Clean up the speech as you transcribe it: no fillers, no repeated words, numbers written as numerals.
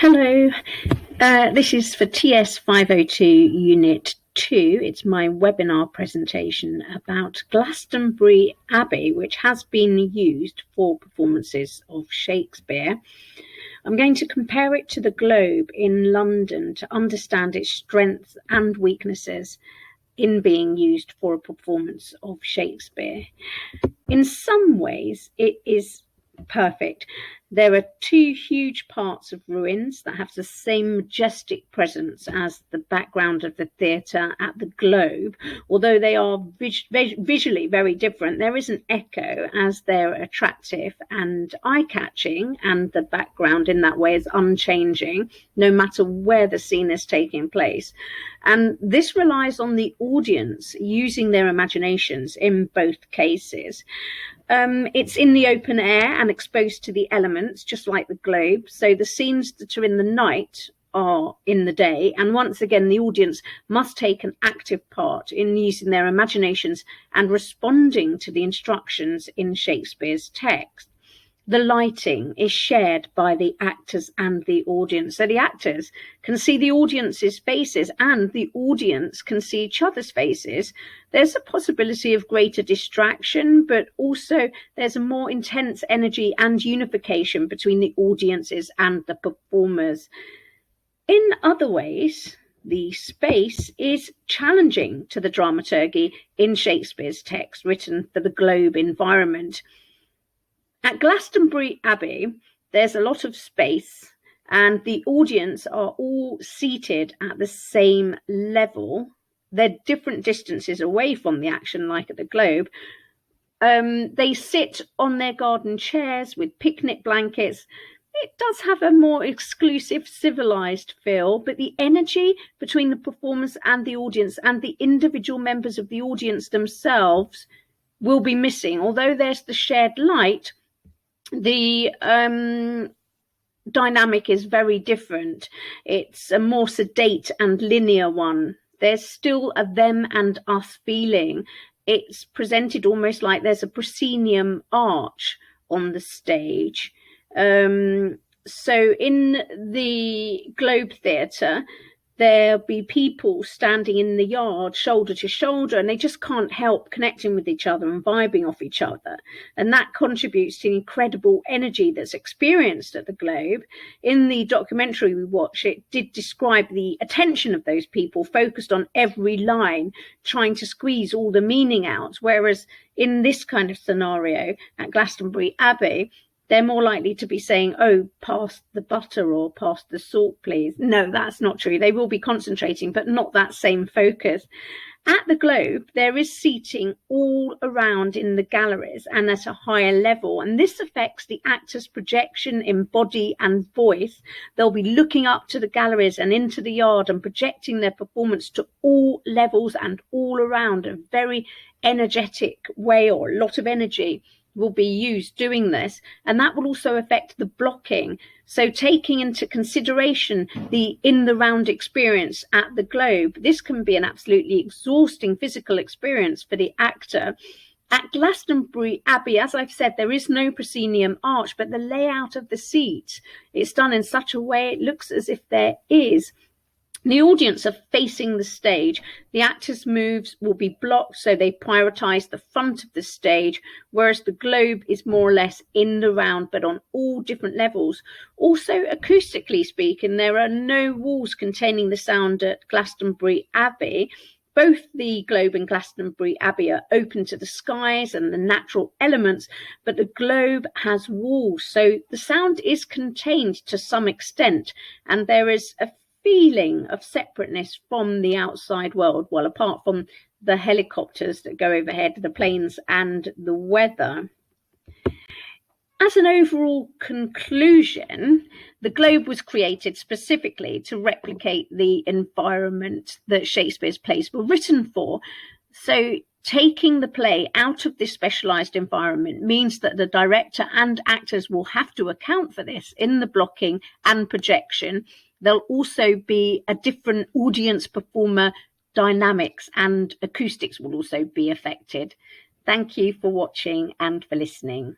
Hello, this is for TS502 Unit 2. It's my webinar presentation about Glastonbury Abbey, which has been used for performances of Shakespeare. I'm going to compare it to the Globe in London to understand its strengths and weaknesses in being used for a performance of Shakespeare. In some ways, it is perfect. There are two huge parts of ruins that have the same majestic presence as the background of the theatre at the Globe. Although they are visually very different, there is an echo as they're attractive and eye-catching, and the background in that way is unchanging, no matter where the scene is taking place. And this relies on the audience using their imaginations in both cases. It's in the open air and exposed to the elements, just like the Globe. So the scenes that are in the night are in the day. And once again, the audience must take an active part in using their imaginations and responding to the instructions in Shakespeare's text. The lighting is shared by the actors and the audience. So the actors can see the audience's faces and the audience can see each other's faces. There's a possibility of greater distraction, but also there's a more intense energy and unification between the audiences and the performers. In other ways, the space is challenging to the dramaturgy in Shakespeare's text written for the Globe environment. At Glastonbury Abbey, there's a lot of space and the audience are all seated at the same level. They're different distances away from the action, like at the Globe. They sit on their garden chairs with picnic blankets. It does have a more exclusive, civilized feel, but the energy between the performers and the audience and the individual members of the audience themselves will be missing. Although there's the shared light, the dynamic is very different. It's a more sedate and linear one. There's still a them and us feeling. It's presented almost like there's a proscenium arch on the stage. So in the Globe Theatre, there'll be people standing in the yard shoulder to shoulder, and they just can't help connecting with each other and vibing off each other. And that contributes to the incredible energy that's experienced at the Globe. In the documentary we watched, it did describe the attention of those people focused on every line, trying to squeeze all the meaning out. Whereas in this kind of scenario at Glastonbury Abbey, they're more likely to be saying, oh, pass the butter or pass the salt, please. No, that's not true. They will be concentrating, but not that same focus. At the Globe, there is seating all around in the galleries and at a higher level. And this affects the actors' projection in body and voice. They'll be looking up to the galleries and into the yard and projecting their performance to all levels and all around a very energetic way, or a lot of energy will be used doing this, and that will also affect the blocking. So taking into consideration the in the round experience at the Globe, this can be an absolutely exhausting physical experience for the actor. At Glastonbury Abbey, as I've said, there is no proscenium arch, but the layout of the seats, it's done in such a way it looks as if there is. The audience are facing the stage. The actors' moves will be blocked, so they prioritise the front of the stage, whereas the Globe is more or less in the round, but on all different levels. Also, acoustically speaking, there are no walls containing the sound at Glastonbury Abbey. Both the Globe and Glastonbury Abbey are open to the skies and the natural elements, but the Globe has walls, so the sound is contained to some extent, and there is a feeling of separateness from the outside world, well, apart from the helicopters that go overhead, the planes and the weather. As an overall conclusion, the Globe was created specifically to replicate the environment that Shakespeare's plays were written for. So taking the play out of this specialised environment means that the director and actors will have to account for this in the blocking and projection. There'll also be a different audience performer dynamics, and acoustics will also be affected. Thank you for watching and for listening.